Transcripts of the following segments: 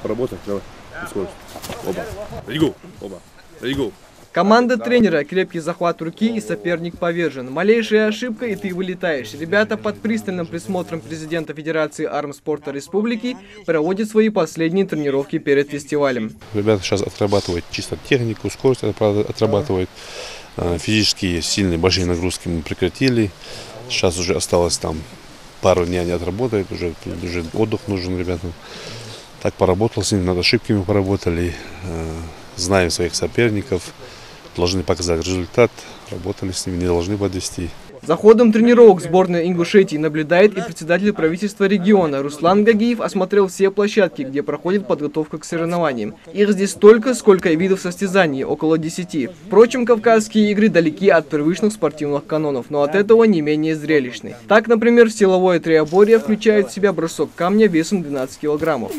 поработать. Давай. Скорость. Оба. Ready, go. Оба. Ready, go. Команда тренера, крепкий захват руки и соперник повержен. Малейшая ошибка и ты вылетаешь. Ребята под пристальным присмотром президента Федерации армспорта республики проводят свои последние тренировки перед фестивалем. Ребята сейчас отрабатывают чисто технику, скорость отрабатывают. Физические сильные большие нагрузки мы прекратили. Сейчас уже осталось там пару дней они отработают, уже отдых нужен ребятам. Так поработал с ними, над ошибками поработали, знаем своих соперников, должны показать результат, работали с ними, не должны подвести. За ходом тренировок сборной Ингушетии наблюдает и председатель правительства региона. Руслан Гагиев осмотрел все площадки, где проходит подготовка к соревнованиям. Их здесь столько, сколько и видов состязаний, около 10. Впрочем, кавказские игры далеки от привычных спортивных канонов, но от этого не менее зрелищны. Так, например, силовое троеборье включает в себя бросок камня весом 12 килограммов.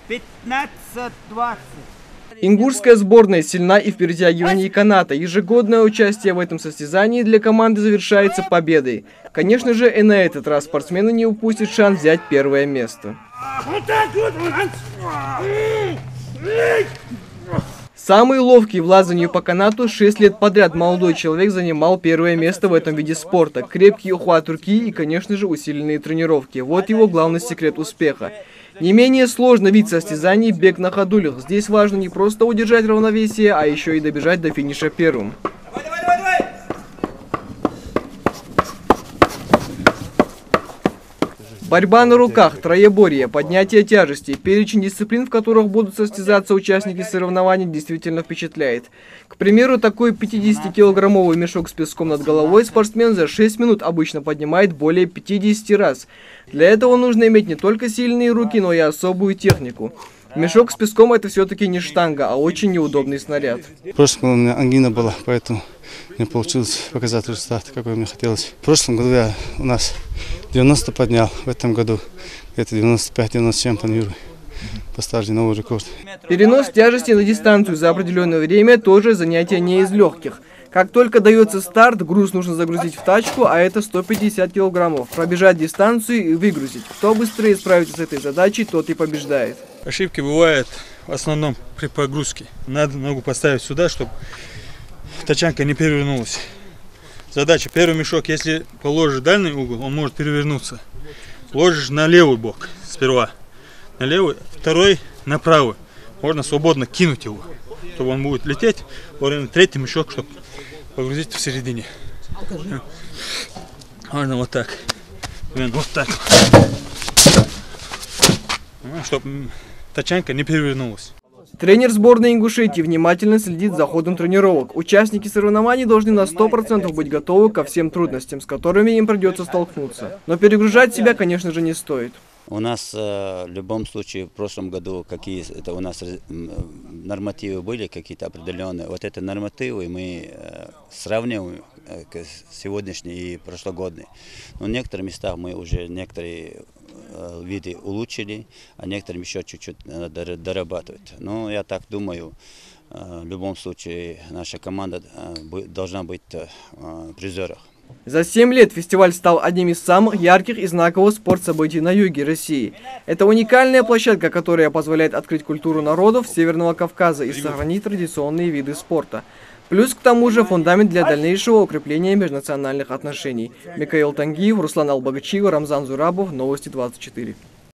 15-20. Ингушская сборная сильна и в перетягивании каната. Ежегодное участие в этом состязании для команды завершается победой. Конечно же, и на этот раз спортсмены не упустят шанс взять первое место. Самый ловкий в лазании по канату 6 лет подряд молодой человек занимал первое место в этом виде спорта. Крепкий ухват руки и, конечно же, усиленные тренировки. Вот его главный секрет успеха. Не менее сложный вид состязаний – бег на ходулях. Здесь важно не просто удержать равновесие, а еще и добежать до финиша первым. Борьба на руках, троеборье, поднятие тяжести, перечень дисциплин, в которых будут состязаться участники соревнований, действительно впечатляет. К примеру, такой 50-килограммовый мешок с песком над головой спортсмен за 6 минут обычно поднимает более 50 раз. Для этого нужно иметь не только сильные руки, но и особую технику. Мешок с песком – это все-таки не штанга, а очень неудобный снаряд. В прошлом году у меня ангина была, поэтому не получилось показать результат, какой мне хотелось. В прошлом году я у нас 90 поднял, в этом году где-то 95-97 планирую. Поставили новый рекорд. Перенос тяжести на дистанцию за определенное время тоже занятие не из легких. Как только дается старт, груз нужно загрузить в тачку, а это 150 килограммов. Пробежать дистанцию и выгрузить. Кто быстрее справится с этой задачей, тот и побеждает. Ошибки бывают в основном при погрузке. Надо ногу поставить сюда, чтобы тачанка не перевернулась. Задача: первый мешок, если положишь дальний угол, он может перевернуться. Ложишь на левый бок сперва, на левый, второй на правый. Можно свободно кинуть его, чтобы он будет лететь. Третий мешок, чтобы погрузить в середине. Можно вот так. Вот так. Чтобы тачанка не перевернулась. Тренер сборной Ингушетии внимательно следит за ходом тренировок. Участники соревнований должны на 100% быть готовы ко всем трудностям, с которыми им придется столкнуться. Но перегружать себя, конечно же, не стоит. У нас в любом случае в прошлом году какие-то у нас нормативы были какие-то определенные. Вот эти нормативы мы сравниваем сегодняшние и прошлогодние. Но в некоторых местах мы уже некоторые виды улучшили, а некоторым еще чуть-чуть надо дорабатывать. Но я так думаю, в любом случае наша команда должна быть в призерах. За 7 лет фестиваль стал одним из самых ярких и знаковых спортсобытий на юге России. Это уникальная площадка, которая позволяет открыть культуру народов Северного Кавказа и сохранить традиционные виды спорта. Плюс к тому же фундамент для дальнейшего укрепления межнациональных отношений. Микаил Тангиев, Руслан Албагачиев, Рамзан Зурабов, Новости 24.